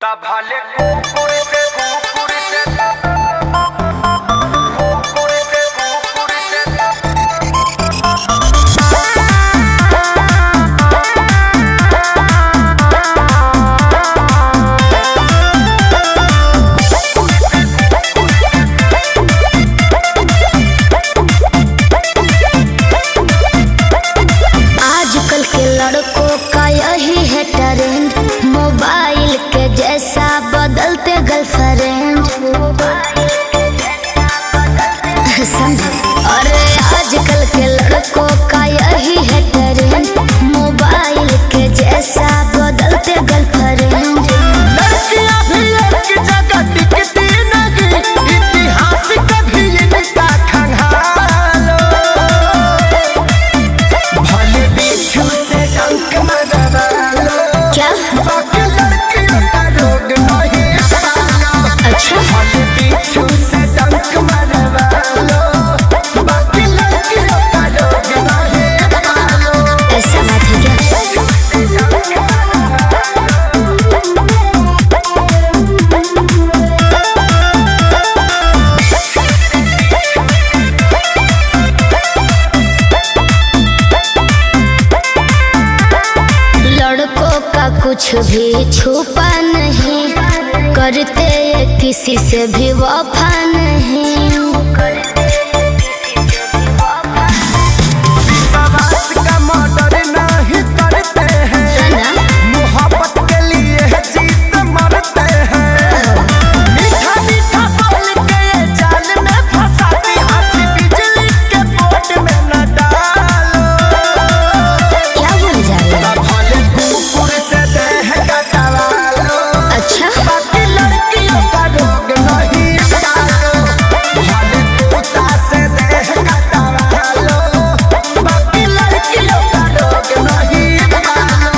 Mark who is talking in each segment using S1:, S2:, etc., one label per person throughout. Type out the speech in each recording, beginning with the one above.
S1: भले कुकुर से कुकुर से
S2: आजकल के लड़कों का यही है ट्रेंड, मोबाइल के जैसा बदलते गर्लफ्रेंड। समझे? अरे आजकल के लड़कों का यही है ट्रेंड, मोबाइल के जैसा बदलते गर्लफ्रेंड।
S1: लड़कियां भी एक जगह टिकती नहीं, इतिहास कभी इनका खंगालो। भले बिच्छू से डंक मरवालो,
S2: क्या?
S1: बाकी लड़कियों का रोग नहीं पालो।
S2: अच्छा,
S1: भले बिच्छू से डंक मरवालो, बाकी लड़कियों का रोग नहीं पालो।
S2: ऐसा बात है क्या? लड़कों का कुछ भी छुपा नहीं, करते ये किसी से भी वफा नहीं।
S1: विश्वास का मर्डर नहीं करते हैं,
S2: है ना?
S1: मोहब्बत के लिए जीत मरते हैं। मीठा मीठा बोल के जाल में फंसाती, हाथ बिजली के बोर्ड में न डालो।
S2: क्या बोल जा रहे हैं?
S1: भले कुकुर से देह कटवा लो,
S2: अच्छा,
S1: बाकी लड़कियों का रोग नहीं पालो। भले कुत्ता से देह कटवा लो, बाकी लड़कियों का रोग नहीं पालो।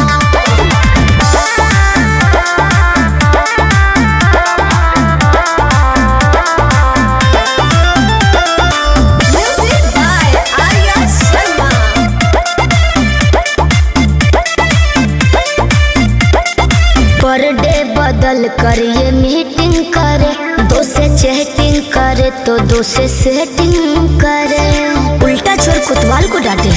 S2: पर डे बदल कर ये मीटिंग करे, दो से चैटिंग करे तो दो से सेटिंग करे। उल्टा छोर कोतवाल को डांटे।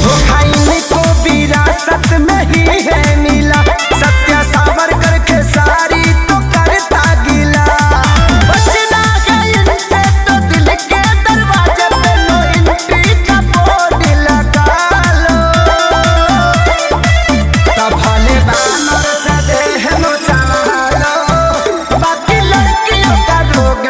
S1: वो खाई को विरासत में ही है नीला, सत्या सावरकर के सारी तो करता गीला। बचना है इनसे तो दिल के दरवाजे पे नो एंट्री का बोर्ड लगा लो। तब भले बानर से देह नोचा लो, बाकी लड़कियों का रोग